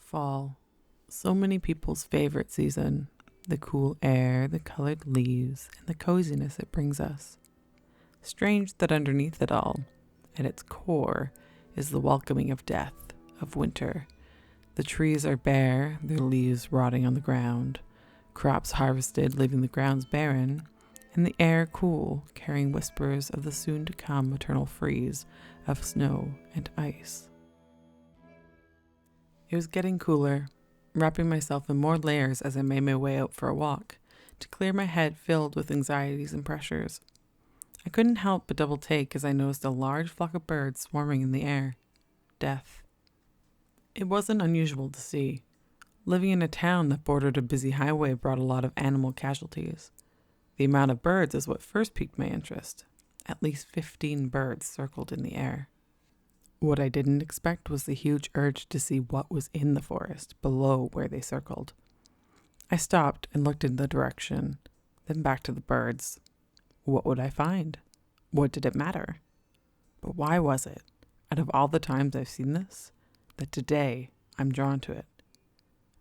Fall. So many people's favorite season. The cool air, the colored leaves, and the coziness it brings us. Strange that underneath it all, at its core, is the welcoming of death, of winter. The trees are bare, their leaves rotting on the ground, crops harvested, leaving the grounds barren, and the air cool, carrying whispers of the soon-to-come eternal freeze of snow and ice. It was getting cooler, wrapping myself in more layers as I made my way out for a walk, to clear my head filled with anxieties and pressures. I couldn't help but double take as I noticed a large flock of birds swarming in the air. Death. It wasn't unusual to see. Living in a town that bordered a busy highway brought a lot of animal casualties. The amount of birds is what first piqued my interest. At least 15 birds circled in the air. What I didn't expect was the huge urge to see what was in the forest below where they circled. I stopped and looked in the direction, then back to the birds. What would I find? What did it matter? But why was it, out of all the times I've seen this, that today I'm drawn to it?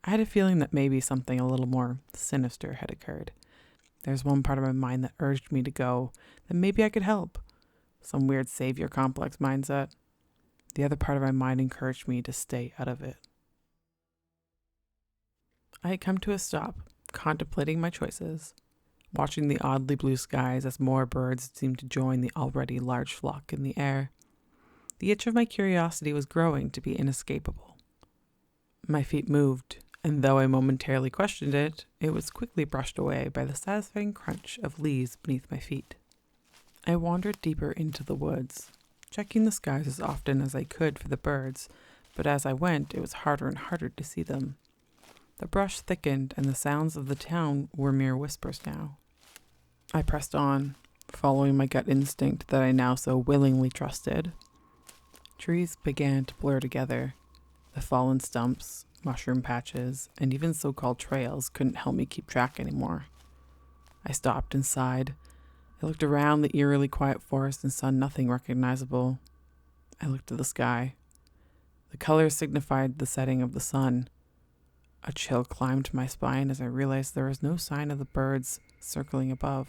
I had a feeling that maybe something a little more sinister had occurred. There's one part of my mind that urged me to go, that maybe I could help. Some weird savior complex mindset. The other part of my mind encouraged me to stay out of it. I had come to a stop, contemplating my choices, watching the oddly blue skies as more birds seemed to join the already large flock in the air. The itch of my curiosity was growing to be inescapable. My feet moved, and though I momentarily questioned it, it was quickly brushed away by the satisfying crunch of leaves beneath my feet. I wandered deeper into the woods, checking the skies as often as I could for the birds, but as I went, it was harder and harder to see them. The brush thickened, and the sounds of the town were mere whispers now. I pressed on, following my gut instinct that I now so willingly trusted. Trees began to blur together. The fallen stumps, mushroom patches, and even so-called trails couldn't help me keep track anymore. I stopped and sighed. I looked around the eerily quiet forest and saw nothing recognizable. I looked at the sky. The colors signified the setting of the sun. A chill climbed my spine as I realized there was no sign of the birds circling above.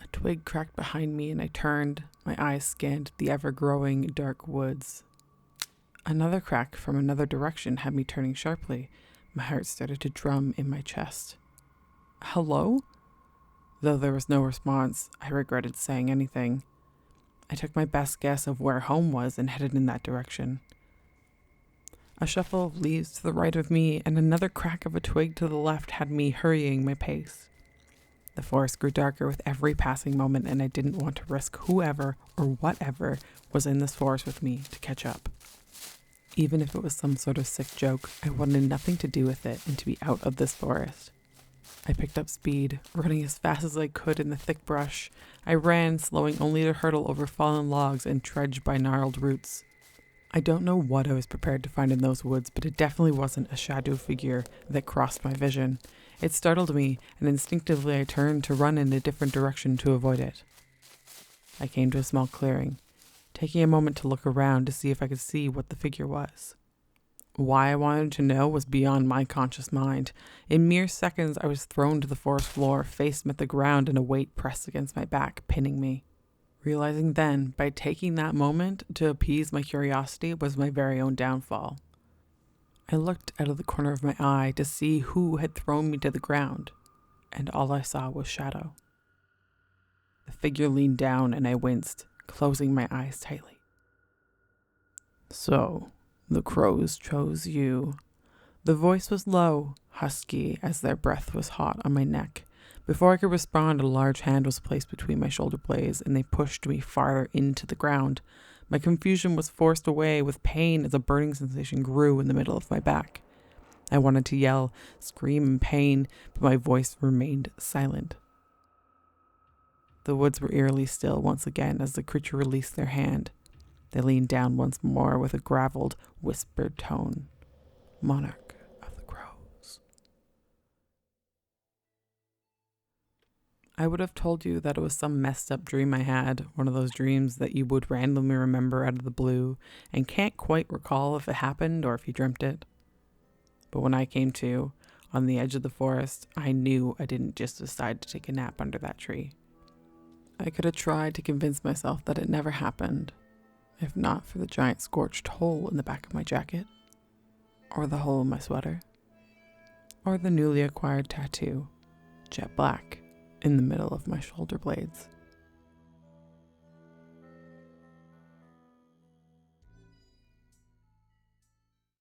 A twig cracked behind me and I turned. My eyes scanned the ever-growing dark woods. Another crack from another direction had me turning sharply. My heart started to drum in my chest. Hello? Though there was no response, I regretted saying anything. I took my best guess of where home was and headed in that direction. A shuffle of leaves to the right of me and another crack of a twig to the left had me hurrying my pace. The forest grew darker with every passing moment, and I didn't want to risk whoever or whatever was in this forest with me to catch up. Even if it was some sort of sick joke, I wanted nothing to do with it and to be out of this forest. I picked up speed, running as fast as I could in the thick brush. I ran, slowing only to hurtle over fallen logs and trudge by gnarled roots. I don't know what I was prepared to find in those woods, but it definitely wasn't a shadow figure that crossed my vision. It startled me, and instinctively I turned to run in a different direction to avoid it. I came to a small clearing, taking a moment to look around to see if I could see what the figure was. Why I wanted to know was beyond my conscious mind. In mere seconds, I was thrown to the forest floor, face met the ground, and a weight pressed against my back, pinning me. Realizing then, by taking that moment to appease my curiosity was my very own downfall. I looked out of the corner of my eye to see who had thrown me to the ground, and all I saw was shadow. The figure leaned down and I winced, closing my eyes tightly. So, the crows chose you. The voice was low, husky, as their breath was hot on my neck. Before I could respond, a large hand was placed between my shoulder blades, and they pushed me farther into the ground. My confusion was forced away with pain as a burning sensation grew in the middle of my back. I wanted to yell, scream in pain, but my voice remained silent. The woods were eerily still once again as the creature released their hand. They leaned down once more with a graveled, whispered tone. Monarch of the crows. I would have told you that it was some messed up dream I had, one of those dreams that you would randomly remember out of the blue and can't quite recall if it happened or if you dreamt it. But when I came to, on the edge of the forest, I knew I didn't just decide to take a nap under that tree. I could have tried to convince myself that it never happened, if not for the giant scorched hole in the back of my jacket, or the hole in my sweater, or the newly acquired tattoo, jet black, in the middle of my shoulder blades.